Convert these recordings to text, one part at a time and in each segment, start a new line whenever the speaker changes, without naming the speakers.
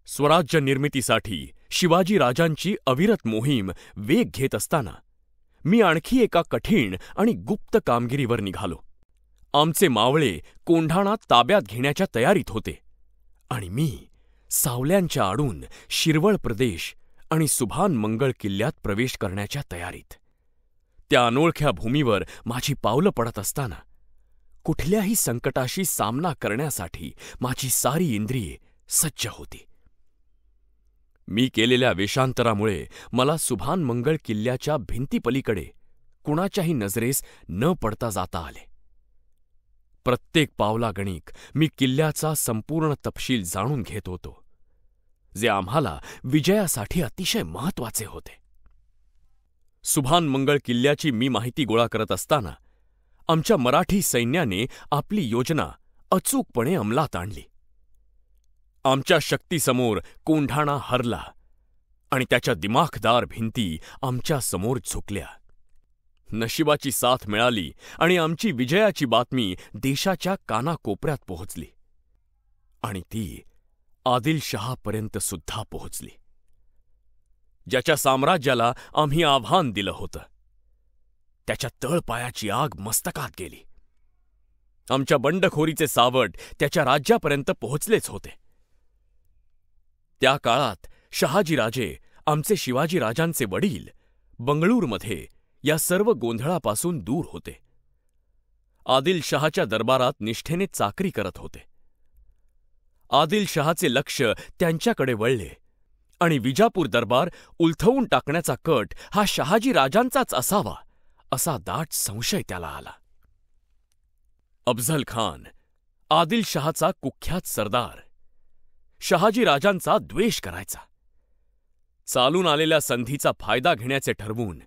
स्वराज्य निर्मितीसाठी शिवाजी राजांची अविरत मोहीम वेग घेत असताना मी आणखी एका कठीण आणि गुप्त कामगिरीवर निघालो. आमचे मावळे कोंढाणा ताब्यात घेण्याच्या तयारीत होते आणि मी सावल्यांच्या आडून शिरवळ प्रदेश आणि सुभानमंगळ किल्ल्यात प्रवेश करण्याच्या तयारीत. त्या अनोळख्या भूमीवर माझी पावलं पडत असताना कुठल्याही संकटाशी सामना करण्यासाठी माझी सारी इंद्रिये सज्ज होती. मी केलेल्या वेषांतरामुळे मला सुभानमंगळ किल्ल्याच्या भिंतीपलीकडे कुणाच्याही नजरेस न पडता जाता आले. प्रत्येक पावलागणिक मी किल्ल्याचा संपूर्ण तपशील जाणून घेत होतो, जे आम्हाला विजयासाठी अतिशय महत्वाचे होते. सुभानमंगळ किल्ल्याची मी माहिती गोळा करत असताना आमच्या मराठी सैन्याने आपली योजना अचूकपणे अंमलात आणली. आमच्या शक्तीसमोर कोंढाणा हरला आणि त्याच्या दिमाखदार भिंती आमच्या समोर झुकल्या. नशिबाची साथ मिळाली आणि आमची विजयाची बातमी देशाच्या कानाकोपऱ्यात पोहोचली आणि ती आदिलशहापर्यंत सुद्धा पोहोचली, ज्याच्या साम्राज्याला आम्ही आव्हान दिलं होतं. त्याच्या तळपायाची आग मस्तकात गेली. आमच्या बंडखोरीचे सावट त्याच्या राज्यापर्यंत पोहोचलेच होते. त्या काळात शहाजीराजे, आमचे शिवाजीराजांचे वडील, बंगळूरमध्ये या सर्व गोंधळापासून दूर होते. आदिलशहाच्या दरबारात निष्ठेने चाकरी करत होते. आदिलशहाचे लक्ष त्यांच्याकडे वळले आणि विजापूर दरबार उलथवून टाकण्याचा कट हा शहाजीराजांचाच असावा असा दाट संशय त्याला आला. अफझल खान, आदिलशहाचा कुख्यात सरदार, शहाजीराजांचा द्वेष करायचा. चालून आलेल्या संधीचा फायदा घेण्याचे ठरवून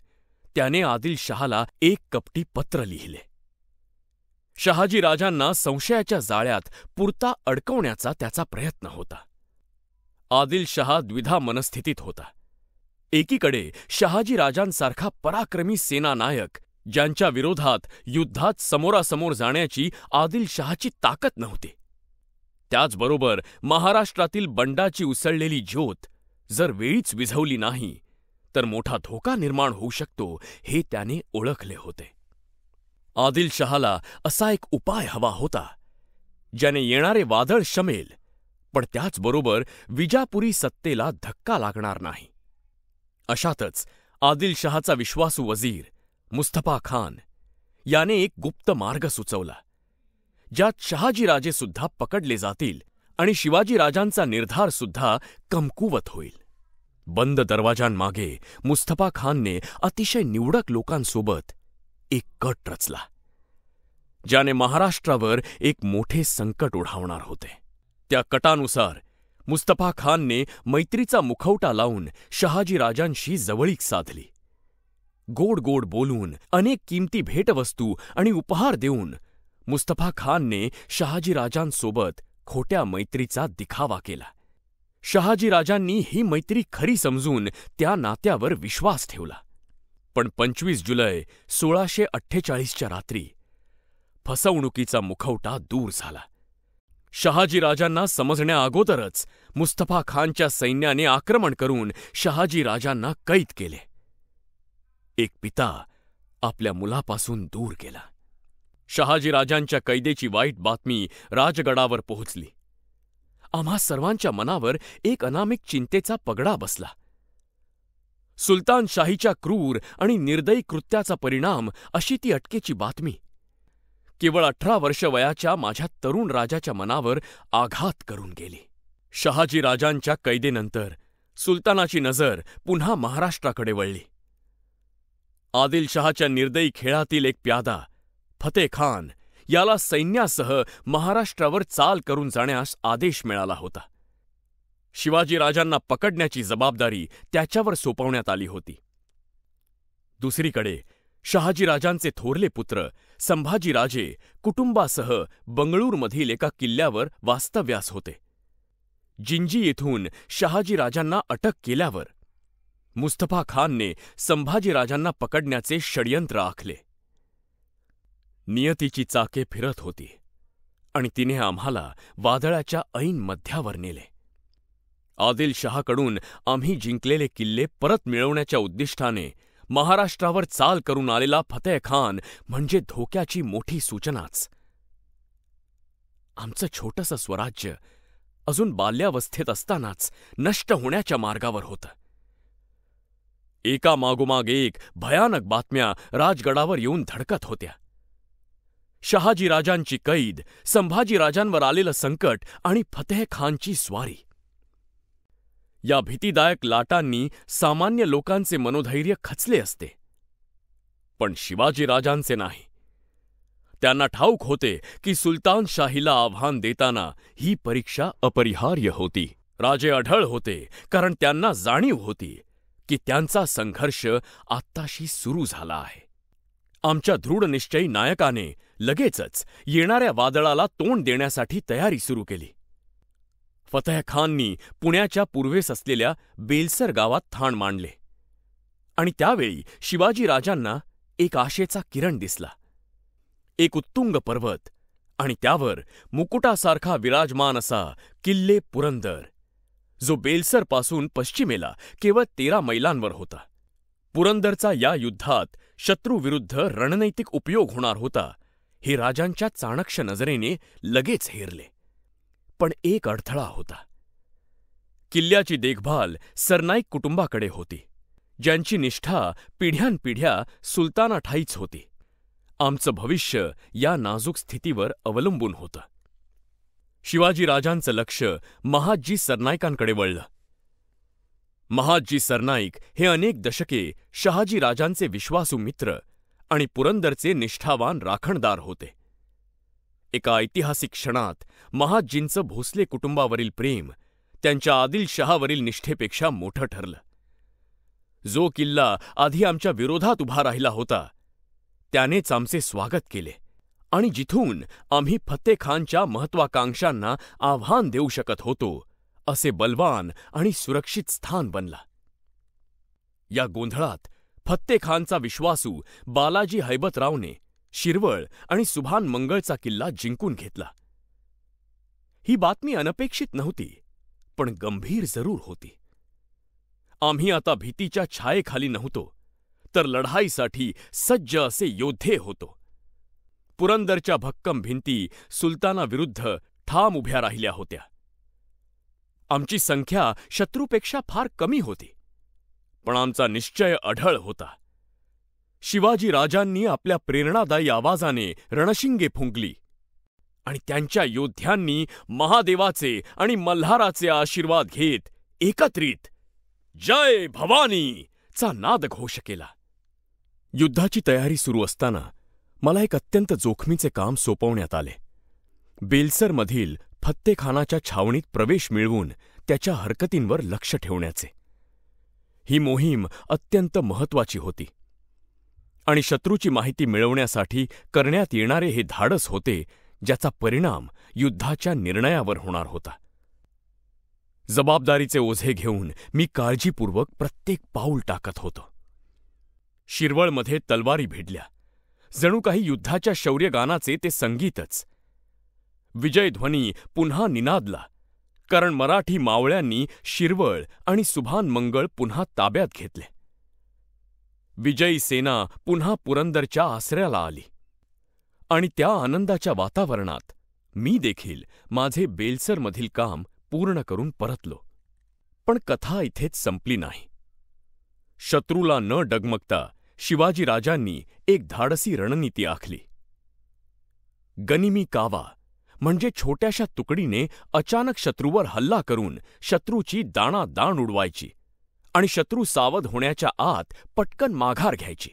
त्याने आदिलशहाला एक कपटी पत्र लिहिले. शहाजीराजांना संशयाच्या जाळ्यात पुरता अडकवण्याचा त्याचा प्रयत्न होता. आदिलशहा द्विधा मनस्थितीत होता. एकीकडे शहाजीराजांसारखा पराक्रमी सेनानायक, ज्यांच्या विरोधात युद्धात समोरासमोर जाण्याची आदिलशहाची ताकद नव्हती. त्याचबरोबर महाराष्ट्रातील बंडाची उसळलेली ज्योत जर वेळीच विझवली नाही तर मोठा धोका निर्माण होऊ शकतो हे त्याने ओळखले होते. आदिलशहाला असा एक उपाय हवा होता, ज्याने येणारे वादळ शमेल, पण त्याचबरोबर विजापुरी सत्तेला धक्का लागणार नाही. अशातच आदिलशहाचा विश्वासू वजीर मुस्तफा खान याने एक गुप्त मार्ग सुचवला, ज्यात शहाजीराजे सुद्धा पकडले जातील आणि शिवाजीराजांचा निर्धार सुद्धा कमकुवत होईल. बंद दरवाजांमागे मुस्तफा खानने अतिशय निवडक लोकांसोबत एक कट रचला, ज्याने महाराष्ट्रावर एक मोठे संकट ओढावणार होते. त्या कटानुसार मुस्तफा खानने मैत्रीचा मुखवटा लावून शहाजीराजांशी जवळीक साधली. गोड गोड बोलून, अनेक किमती भेटवस्तू आणि उपहार देऊन मुस्तफा खानने शहाजीराजांसोबत खोट्या मैत्रीचा दिखावा केला. शहाजीराजांनी ही मैत्री खरी समजून त्या नात्यावर विश्वास ठेवला. पण 25 जुलै 1648च्या रात्री फसवणुकीचा मुखवटा दूर झाला. शहाजीराजांना समजण्याअगोदरच मुस्तफा खानच्या सैन्याने आक्रमण करून शहाजीराजांना कैद केले. एक पिता आपल्या मुलापासून दूर गेला. शहाजीराजांच्या कैदेची वाईट बातमी राजगडावर पोहोचली. आम्हा सर्वांच्या मनावर एक अनामिक चिंतेचा पगडा बसला. सुलतानशाहीच्या क्रूर आणि निर्दयी कृत्याचा परिणाम अशी ती अटकेची बातमी केवळ 18 वर्ष वयाच्या माझ्या तरुण राजाच्या मनावर आघात करून गेली. शहाजीराजांच्या कैदेनंतर सुलतानाची नजर पुन्हा महाराष्ट्राकडे वळली. आदिलशहाच्या निर्दयी खेळातील एक प्यादा फतेखान याला सैन्यासह महाराष्ट्रावर चाल करून जाण्यास आदेश मिळाला होता. शिवाजीराजांना पकडण्याची जबाबदारी त्याच्यावर सोपवण्यात आली होती. दुसरीकडे शहाजीराजांचे थोरले पुत्र संभाजीराजे कुटुंबासह बंगळूरमधील एका किल्ल्यावर वास्तव्यास होते. जिंजी येथून शहाजीराजांना अटक केल्यावर मुस्तफा खानने संभाजीराजांना पकडण्याचे षड्यंत्र आखले. नियतीची चाके फिरत होती आणि तिने आम्हाला वादळाच्या ऐन मध्यावर नेले. आदिलशहाकडून आम्ही जिंकलेले किल्ले परत मिळवण्याच्या उद्दिष्टाने महाराष्ट्रावर चाल करून आलेला फतेहखान म्हणजे धोक्याची मोठी सूचनाच. आमचं छोटंसं स्वराज्य अजून बाल्यावस्थेत असतानाच नष्ट होण्याच्या मार्गावर होतं. एका मागोमाग एक भयानक बातम्या राजगडावर येऊन धडकत होत्या. शहाजीराजांची कैद, संभाजीराजांवर आलेलं संकट आणि फतेहखानची स्वारी. या भीतीदायक लाटांनी सामान्य लोकांचे मनोधैर्य खचले असते, पण शिवाजीराजांचे नाही. त्यांना ठाऊक होते की सुलतानशाहीला आव्हान देताना ही परीक्षा अपरिहार्य होती. राजे अढळ होते, कारण त्यांना जाणीव होती की त्यांचा संघर्ष आत्ताशी सुरू झाला आहे. आमच्या दृढनिश्चयी नायकाने लगेचच येणाऱ्या वादळाला तोंड देण्यासाठी तयारी सुरू केली. फतेहखाननी पुण्याच्या पूर्वेस असलेल्या बेलसर गावात ठाण मांडले आणि त्यावेळी शिवाजीराजांना एक आशेचा किरण दिसला. एक उत्तुंग पर्वत आणि त्यावर मुकुटासारखा विराजमान असा किल्ले पुरंदर, जो बेलसरपासून पश्चिमेला केवळ 13 मैलांवर होता. पुरंदरचा या युद्धात शत्रूविरुद्ध रणनैतिक उपयोग होणार होता हे राजांच्या चाणक्य नजरेने लगेच हेरले. पण एक अडथळा होता. किल्ल्याची देखभाल सरनाईक कुटुंबाकडे होती, ज्यांची निष्ठा पिढ्यानपिढ्या सुलतानाठाईच होती. आमचं भविष्य या नाजूक स्थितीवर अवलंबून होतं. शिवाजीराजांचं लक्ष महादजी सरनाईकांकडे वळलं. महादजी सरनाईक हे अनेक दशके शहाजीराजांचे विश्वासू मित्र आणि पुरंदरचे निष्ठावान राखणदार होते. एका ऐतिहासिक क्षणात महादजींचं भोसले कुटुंबावरील प्रेम त्यांच्या आदिलशहावरील निष्ठेपेक्षा मोठं ठरलं. जो किल्ला आधी आमच्या विरोधात उभा राहिला होता, त्यानेच आमचे स्वागत केले आणि जिथून आम्ही फतेहखानच्या महत्वाकांक्षांना आव्हान देऊ शकत होतो, असे बलवान आणि सुरक्षित स्थान बनला. या गोंधळात फतेहखानचा विश्वासू बालाजी हैबतरावने शिरवळ आणि सुभान मंगळचा किल्ला जिंकून घेतला. ही बातमी अनपेक्षित नव्हती, पण गंभीर जरूर होती. आम्ही आता भीतीच्या छायेखाली नव्हतो, तर लढाईसाठी सज्ज असे योद्धे होतो. पुरंदरच्या भक्कम भिंती सुलतानाविरुद्ध ठाम उभ्या राहिल्या होत्या. आमची संख्या शत्रूपेक्षा फार कमी होती, पण आमचा निश्चय अढळ होता. शिवाजीराजांनी आपल्या प्रेरणादायी आवाजाने रणशिंगे फुंकली आणि त्यांच्या योद्ध्यांनी महादेवाचे आणि मल्हाराचे आशीर्वाद घेत एकत्रित जय भवानी चा नादघोष केला. युद्धाची तयारी सुरू असताना मला एक अत्यंत जोखमीचे काम सोपवण्यात आले. बेलसरमधील फतेहखानाच्या छावणीत प्रवेश मिळवून त्याच्या हरकतींवर लक्ष ठेवण्याचे. ही मोहीम अत्यंत महत्वाची होती आणि शत्रूची माहिती मिळवण्यासाठी करण्यात येणारे हे धाडस होते, ज्याचा परिणाम युद्धाच्या निर्णयावर होणार होता. जबाबदारीचे ओझे घेऊन मी काळजीपूर्वक प्रत्येक पाऊल टाकत होतो. शिरवळमध्ये तलवारी भिडल्या. जणू काही युद्धाच्या शौर्यगानाचे ते संगीतच. विजयध्वनी पुन्हा निनादला, कारण मराठी मावळ्यांनी शिरवळ आणि सुभान मंगळ पुन्हा ताब्यात घेतले. विजयी सेना पुन्हा पुरंदरच्या आसऱ्याला आली आणि त्या आनंदाच्या वातावरणात मी देखील माझे बेलसरमधील काम पूर्ण करून परतलो. पण कथा इथेच संपली नाही. शत्रूला न डगमगता शिवाजीराजांनी एक धाडसी रणनीती आखली. गनिमी कावा म्हणजे छोट्याशा तुकडीने अचानक शत्रूवर हल्ला करून शत्रूची दाणादाण उडवायची आणि शत्रू सावध होण्याच्या आत पटकन माघार घ्यायची.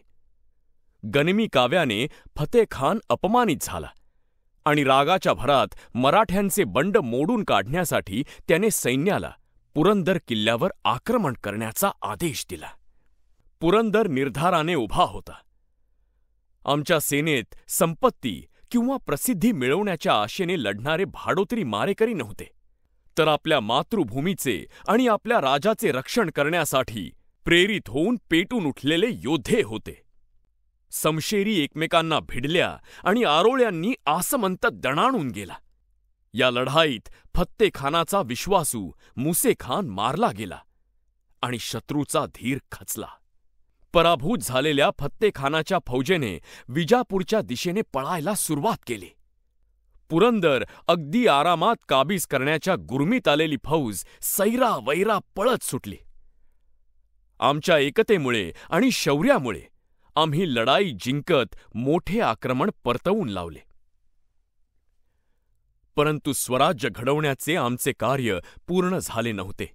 गनिमी काव्याने फतेहखान अपमानित झाला आणि रागाच्या भरात मराठ्यांचे बंड मोडून काढण्यासाठी त्याने सैन्याला पुरंदर किल्ल्यावर आक्रमण करण्याचा आदेश दिला. पुरंदर निर्धाराने उभा होता. आमच्या सेनेत संपत्ती किंवा प्रसिद्धी मिळवण्याच्या आशेने लढणारे भाडोत्री मारेकरी नव्हते, तर आपल्या मातृभूमीचे आणि आपल्या राजाचे रक्षण करण्यासाठी प्रेरित होऊन पेटून उठलेले योद्धे होते. समशेरी एकमेकांना भिडल्या आणि आरोळ्यांनी आसमंत दणाणून गेला. या लढाईत फत्तेखानाचा विश्वासू मुसेखान मारला गेला आणि शत्रूचा धीर खचला. पराभूत झालेल्या फत्तेखानाच्या फौजेने विजापूरच्या दिशेने पळायला सुरुवात केली. पुरंदर अगदी आरामात काबीज करण्याच्या गुरमीत आलेली फौज सैरावैरा पळत सुटली. आमच्या एकतेमुळे आणि शौर्यामुळे आम्ही लढाई जिंकत मोठे आक्रमण परतवून लावले. परंतु स्वराज्य घडवण्याचे आमचे कार्य पूर्ण झाले नव्हते.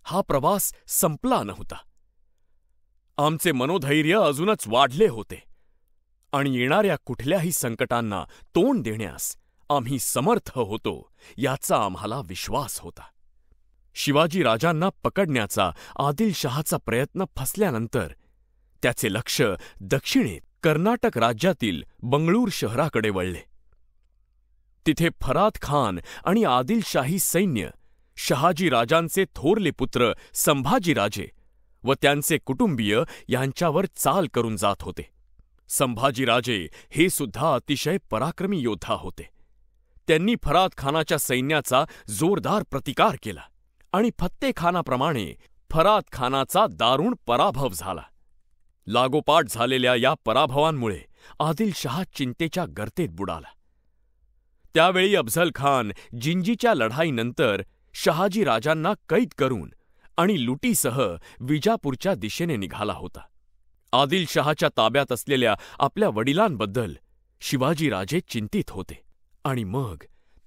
हा प्रवास संपला नव्हता. आमचे मनोधैर्य अजूनच वाढले होते आणि येणाऱ्या कुठल्याही संकटांना तोंड देण्यास आम्ही समर्थ होतो याचा आम्हाला विश्वास होता. शिवाजी राजांना पकडण्याचा आदिलशहाचा प्रयत्न फसल्यानंतर त्याचे लक्ष दक्षिणेत कर्नाटक राज्यातील बंगळूर शहराकडे वळले. तिथे फराद खान आणि आदिलशाही सैन्य शहाजी राजांचे थोरले पुत्र संभाजीराजे व त्यांचे कुटुंबीय यांच्यावर चाल करून जात होते. संभाजीराजे हे सुद्धा अतिशय पराक्रमी योद्धा होते. त्यांनी फराद खानाच्या सैन्याचा जोरदार प्रतिकार केला आणि फत्तेखानाप्रमाणे फराद खानाचा दारुण पराभव झाला. लागोपाठ झालेल्या या पराभवांमुळे आदिलशहा चिंतेच्या गर्तेत बुडाला. त्यावेळी अफझल खान जिंजीच्या लढाईनंतर शहाजी राजांना कैद करून आणि लुटीसह विजापूरच्या दिशेने निघाला होता. आदिलशहाच्या ताब्यात असलेल्या आपल्या वडिलांबद्दल शिवाजीराजे चिंतित होते आणि मग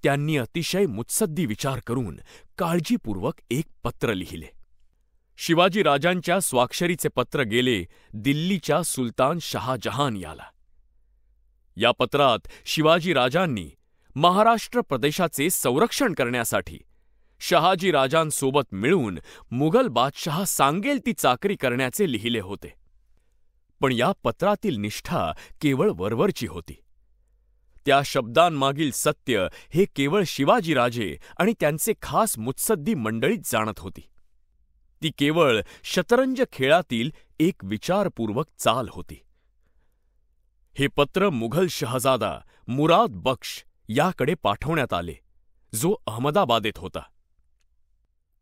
त्यांनी अतिशय मुत्सद्दी विचार करून काळजीपूर्वक एक पत्र लिहिले. शिवाजीराजांच्या स्वाक्षरीचे पत्र गेले दिल्लीच्या सुलतान शहाजहान याला. या पत्रात शिवाजीराजांनी महाराष्ट्र प्रदेशाचे संरक्षण करण्यासाठी शहाजीराजांसोबत मिळून मुघल बादशहा सांगेल ती चाकरी करण्याचे लिहिले होते. पण या पत्रातील निष्ठा केवळ वरवरची होती. त्या शब्दांमागील सत्य हे केवळ शिवाजीराजे आणि त्यांचे खास मुत्सद्दी मंडळीच जाणत होती. ती केवळ शतरंज खेळातील एक विचारपूर्वक चाल होती. हे पत्र मुघल शहजादा मुराद बख्श याकडे पाठवण्यात आले, जो अहमदाबादेत होता.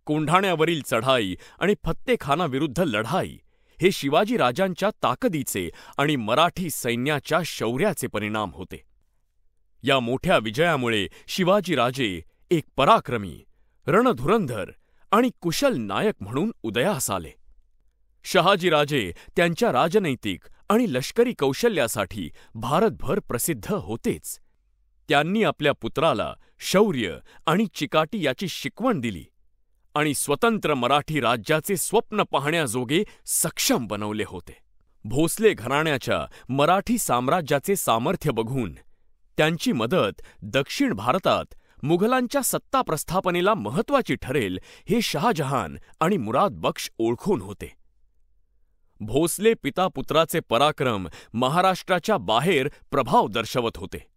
कोंढाण्यावरील चढाई आणि फत्तेखानाविरुद्ध लढाई हे शिवाजीराजांच्या ताकदीचे आणि मराठी सैन्याच्या शौर्याचे परिणाम होते. या मोठ्या विजयामुळे शिवाजीराजे एक पराक्रमी, रणधुरंधर आणि कुशल नायक म्हणून उदयास आले. शहाजीराजे त्यांच्या राजनैतिक आणि लष्करी कौशल्यासाठी भारतभर प्रसिद्ध होतेच. त्यांनी आपल्या पुत्राला शौर्य आणि चिकाटी याची शिकवण दिली आणि स्वतंत्र मराठी राज्याचे स्वप्न पाहण्याजोगे सक्षम बनवले होते. भोसले घराण्याच्या मराठी साम्राज्याचे सामर्थ्य बघून त्यांची मदत दक्षिण भारतात मुघलांच्या सत्ता प्रस्थापनेला महत्त्वाची ठरेल हे शहाजहान आणि मुराद बख्श ओळखून होते. भोसले पितापुत्राचे पराक्रम महाराष्ट्राच्या बाहेर प्रभाव दर्शवत होते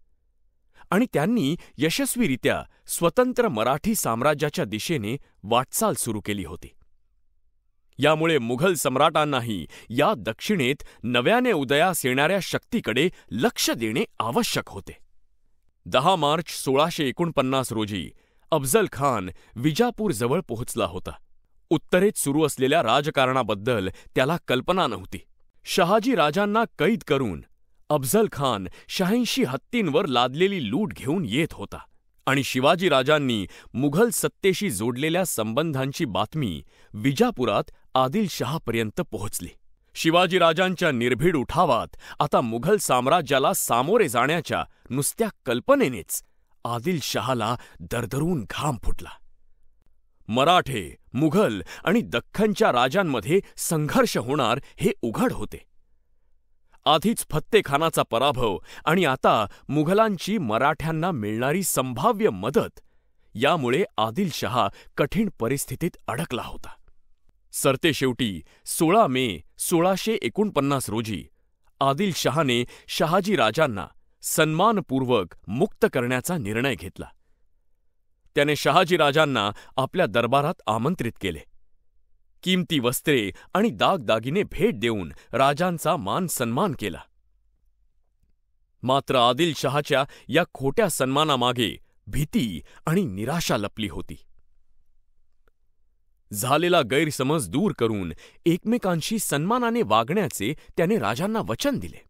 आणि त्यांनी यशस्वीरित्या स्वतंत्र मराठी साम्राज्याच्या दिशेने वाटचाल सुरू केली होती. यामुळे मुघल सम्राटांनाही या दक्षिणेत नव्याने उदयास येणाऱ्या शक्तीकडे लक्ष देणे आवश्यक होते. 10 मार्च 1649 रोजी अफझल खान विजापूरजवळ पोहोचला होता. उत्तरेत सुरू असलेल्या राजकारणाबद्दल त्याला कल्पना नव्हती. शहाजी राजांना कैद करून अफझल खान 86 हत्तींवर लादलेली लूट घेऊन येत होता आणि शिवाजीराजांनी मुघल सत्तेशी जोडलेल्या संबंधांची बातमी विजापुरात आदिलशहापर्यंत पोहोचली. शिवाजीराजांच्या निर्भीड उठावात आता मुघल साम्राज्याला सामोरे जाण्याच्या नुसत्या कल्पनेनेच आदिलशहाला दरदरून घाम फुटला. मराठे, मुघल आणि दख्खनच्या राजांमध्ये संघर्ष होणार हे उघड होते. आधीच फत्तेखानाचा पराभव आणि आता मुघलांची मराठ्यांना मिळणारी संभाव्य मदत यामुळे आदिलशहा कठीण परिस्थितीत अडकला होता. सरतेशेवटी 16 मे 1649 रोजी आदिलशहाने शहाजीराजांना सन्मानपूर्वक मुक्त करण्याचा निर्णय घेतला. त्याने शहाजीराजांना आपल्या दरबारात आमंत्रित केले. किमती वस्त्रे आणि दागदागिने भेट देऊन राजांचा मान सन्मान केला. मात्र आदिलशहाच्या या खोट्या सन्मानामागे भीती आणि निराशा लपली होती. झालेला गैरसमज दूर करून एकमेकांशी सन्मानाने वागण्याचे त्याने राजांना वचन दिले.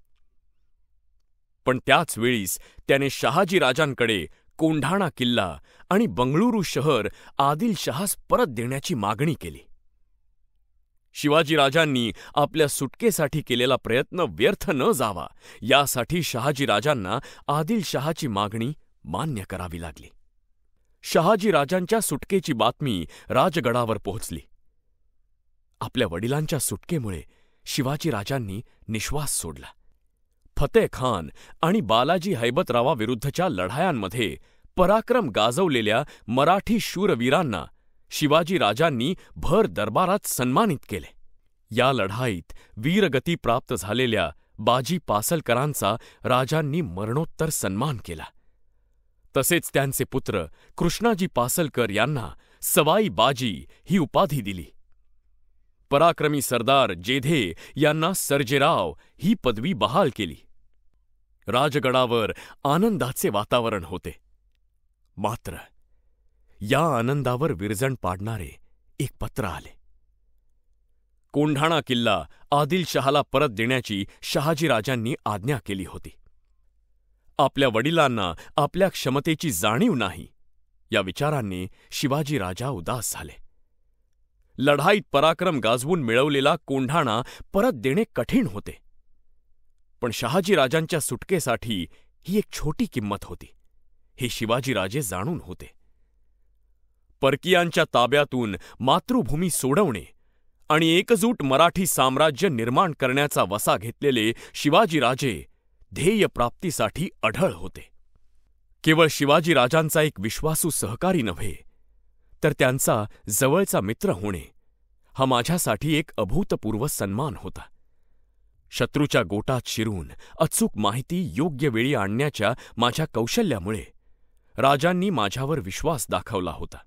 पण त्याच वेळीस त्याने शहाजीराजांकडे कोंढाणा किल्ला आणि बंगळुरू शहर आदिलशहास परत देण्याची मागणी केली. शिवाजीराजांनी आपल्या सुटकेसाठी केलेला प्रयत्न व्यर्थ न जावा यासाठी शहाजीराजांना आदिलशहाची मागणी मान्य करावी लागली. शहाजीराजांच्या सुटकेची बातमी राजगडावर पोहोचली. आपल्या वडिलांच्या सुटकेमुळे शिवाजीराजांनी निश्वास सोडला. फतेह खान आणि बालाजी हैबतरावाविरुद्धच्या लढायांमध्ये पराक्रम गाजवलेल्या मराठी शूरवीरांना शिवाजीराजांनी भर दरबारात सन्मानित केले. या लढाईत वीरगती प्राप्त झालेल्या बाजी पासलकरांचा राजांनी मरणोत्तर सन्मान केला. तसेच त्यांचे पुत्र कृष्णाजी पासलकर यांना सवाई बाजी ही उपाधी दिली. पराक्रमी सरदार जेधे यांना सर्जेराव ही पदवी बहाल केली. राजगडावर आनंदाचे वातावरण होते. मात्र या आनंदावर विरजण पाडणारे एक पत्र आले. कोंढाणा किल्ला आदिलशहाला परत देण्याची शहाजीराजांनी आज्ञा केली होती. आपल्या वडिलांना आपल्या क्षमतेची जाणीव नाही या विचारांनी शिवाजीराजा उदास झाले. लढाईत पराक्रम गाजवून मिळवलेला कोंढाणा परत देणे कठीण होते. पण शहाजीराजांच्या सुटकेसाठी ही एक छोटी किंमत होती हे शिवाजीराजे जाणून होते. परकीयांच्या ताब्यातून मातृभूमी सोडवणे आणि एकजूट मराठी साम्राज्य निर्माण करण्याचा वसा घेतलेले शिवाजीराजे ध्येयप्राप्तीसाठी अढळ होते. केवळ शिवाजीराजांचा एक विश्वासू सहकारी नव्हे, तर त्यांचा जवळचा मित्र होणे हा माझ्यासाठी एक अभूतपूर्व सन्मान होता. शत्रूच्या गोटात शिरून अचूक माहिती योग्य वेळी आणण्याच्या माझ्या कौशल्यामुळे राजांनी माझ्यावर विश्वास दाखवला होता.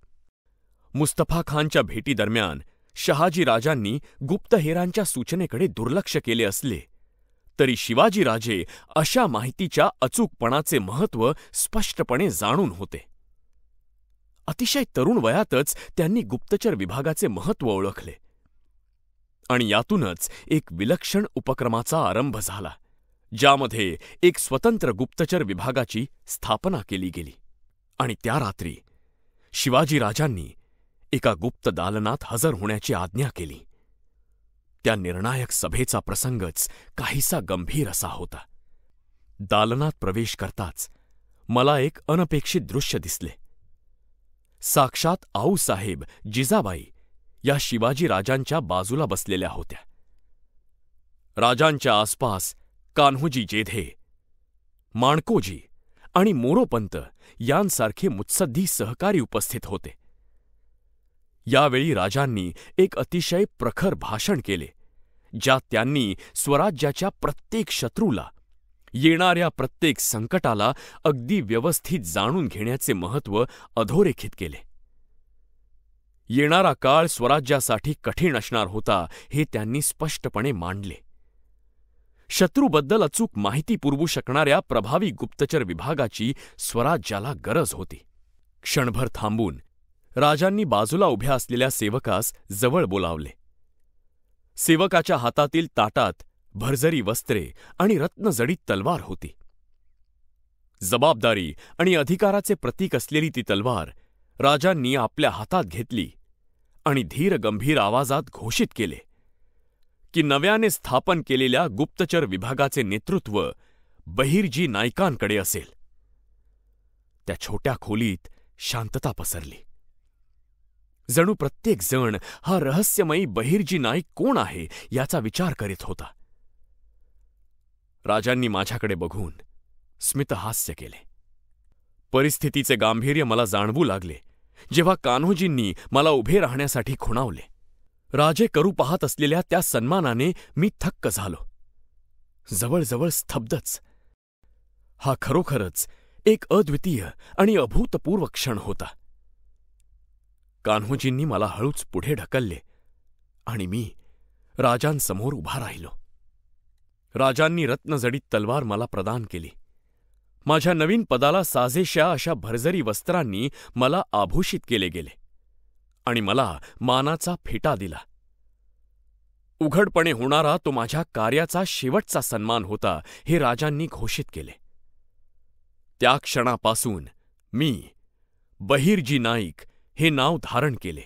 मुस्तफा खानच्या भेटीदरम्यान शहाजीराजांनी गुप्तहेरांच्या सूचनेकडे दुर्लक्ष केले असले तरी शिवाजीराजे अशा माहितीच्या अचूकपणाचे महत्त्व स्पष्टपणे जाणून होते. अतिशय तरुण वयातच त्यांनी गुप्तचर विभागाचे महत्त्व ओळखले आणि यातूनच एक विलक्षण उपक्रमाचा आरंभ झाला, ज्यामध्ये एक स्वतंत्र गुप्तचर विभागाची स्थापना केली गेली. आणि त्या रात्री शिवाजीराजांनी एका गुप्त दालनात हजर होण्याची आज्ञा केली. त्या निर्णायक सभेचा प्रसंगच काहीसा गंभीर असा होता. दालनात प्रवेश करताच मला एक अनपेक्षित दृश्य दिसले. साक्षात आऊसाहेब जिजाबाई या शिवाजीराजांच्या बाजूला बसलेल्या होत्या. राजांच्या आसपास कान्होजी जेधे, माणकोजी आणि मोरोपंत यांसारखे मुत्सद्दी सहकारी उपस्थित होते. यावेळी राजांनी एक अतिशय प्रखर भाषण केले, ज्यात त्यांनी स्वराज्याच्या प्रत्येक शत्रूला, येणाऱ्या प्रत्येक संकटाला अगदी व्यवस्थित जाणून घेण्याचे महत्त्व अधोरेखित केले. येणारा काळ स्वराज्यासाठी कठीण असणार होता हे त्यांनी स्पष्टपणे मांडले. शत्रूबद्दल अचूक माहिती पुरवू शकणाऱ्या प्रभावी गुप्तचर विभागाची स्वराज्याला गरज होती. क्षणभर थांबून राजांनी बाजूला उभ्या असलेल्या सेवकास जवळ बोलावले. सेवकाच्या हातातील ताटात भरजरी वस्त्रे आणि रत्नजडित तलवार होती. जबाबदारी आणि अधिकाराचे प्रतीक असलेली ती तलवार राजांनी आपल्या हातात घेतली आणि धीरगंभीर आवाजात घोषित केले की नव्याने स्थापन केलेल्या गुप्तचर विभागाचे नेतृत्व बहिर्जी नाईकांकडे असेल. त्या छोट्या खोलीत शांतता पसरली. जणू प्रत्येक जण हा रहस्यमयी बहिर्जी नाईक कोण आहे याचा विचार करीत होता. राजांनी माझ्याकडे बघून स्मितहास्य केले. परिस्थितीचे गांभीर्य मला जाणवू लागले जेव्हा कान्होजींनी मला उभे राहण्यासाठी खुणावले. राजे करू पाहत असलेल्या त्या सन्मानाने मी थक्क झालो, जवळजवळ स्तब्धच. हा खरोखरच एक अद्वितीय आणि अभूतपूर्व क्षण होता. कान्होजींनी मला हळूच पुढे ढकलले आणि मी राजांसमोर उभा राहिलो. राजांनी रत्नजडित तलवार मला प्रदान केली. माझ्या नवीन पदाला साजेशा अशा भरजरी वस्त्रांनी मला आभूषित केले गेले आणि मला मानाचा फेटा दिला. उघडपणे होणारा तो माझ्या कार्याचा शेवटचा सन्मान होता हे राजांनी घोषित केले. त्या क्षणापासून मी बहिर्जी नाईक हे नाव धारण केले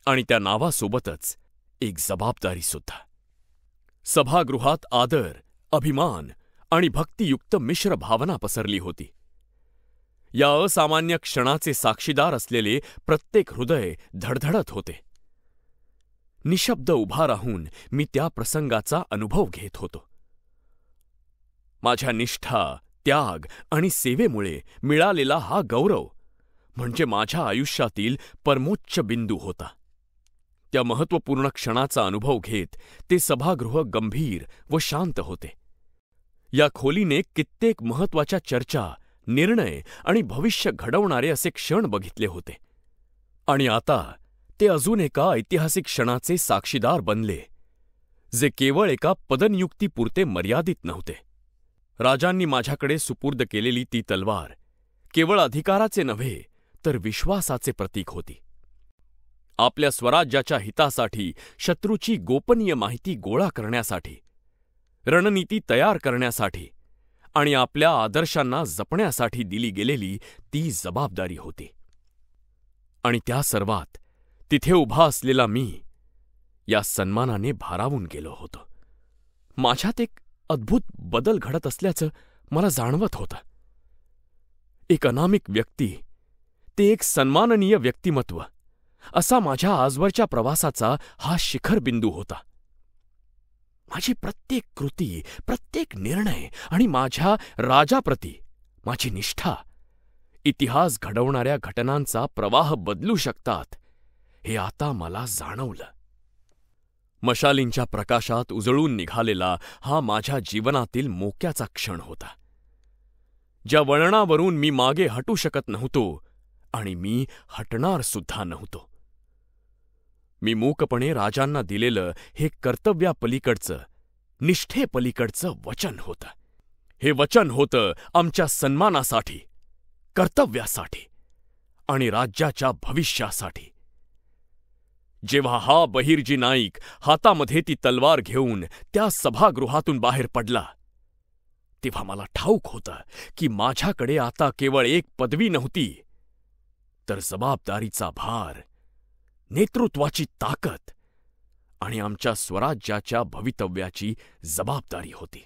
आणि त्या नावासोबतच एक जबाबदारीसुद्धा. सभागृहात आदर, अभिमान आणि भक्तियुक्त मिश्र भावना पसरली होती. या असामान्य क्षणाचे साक्षीदार असलेले प्रत्येक हृदय धडधडत होते. निशब्द उभा राहून मी त्या प्रसंगाचा अनुभव घेत होतो. माझ्या निष्ठा, त्याग आणि सेवेमुळे मिळालेला हा गौरव म्हणजे माझ्या आयुष्यातील परमोच्च बिंदू होता. त्या महत्त्वपूर्ण क्षणाचा अनुभव घेत ते सभागृह गंभीर व शांत होते. या खोलीने कित्येक महत्त्वाच्या चर्चा, निर्णय आणि भविष्य घडवणारे असे क्षण बघितले होते. आणि आता ते अजून एका ऐतिहासिक क्षणाचे साक्षीदार बनले, जे केवळ एका पदनियुक्तीपुरते मर्यादित नव्हते. राजांनी माझ्याकडे सुपूर्द केलेली ती तलवार केवळ अधिकाराचे नव्हे तर विश्वासाचे प्रतीक होती. आपल्या स्वराज्याच्या हितासाठी शत्रूची गोपनीय माहिती गोळा करण्यासाठी, रणनीती तयार करण्यासाठी आणि आपल्या आदर्शांना जपण्यासाठी दिली गेलेली ती जबाबदारी होती. आणि त्या सर्वात तिथे उभा असलेला मी या सन्मानाने भारावून गेलो होतो. माझ्यात एक अद्भुत बदल घडत असल्याचं मला जाणवत होतं. एक अनामिक व्यक्ती, ते एक सन्माननीय व्यक्तिमत्व, असा माझ्या आजवरच्या प्रवासाचा हा शिखरबिंदू होता. माझी प्रत्येक कृती, प्रत्येक निर्णय आणि माझ्या राजाप्रती माझी निष्ठा इतिहास घडवणाऱ्या घटनांचा प्रवाह बदलू शकतात हे आता मला जाणवलं. मशालींच्या प्रकाशात उजळून निघालेला हा माझ्या जीवनातील मोक्याचा क्षण होता, ज्या वळणावरून मी मागे हटू शकत नव्हतो आणि मी हटणार सुद्धा नव्हतो. मी मूकपणे राजांना दिलेलं हे कर्तव्यापलीकडचं, निष्ठेपलीकडचं वचन होतं. हे वचन होतं आमच्या सन्मानासाठी, कर्तव्यासाठी आणि राज्याच्या भविष्यासाठी. जेव्हा हा बहिर्जी नाईक हातामध्ये ती तलवार घेऊन त्या सभागृहातून बाहेर पडला, तेव्हा मला ठाऊक होतं की माझ्याकडे आता केवळ एक पदवी नव्हती, तर जबाबदारीचा भार, नेतृत्वाची ताकद आणि आमच्या स्वराज्याच्या भवितव्याची जबाबदारी होती.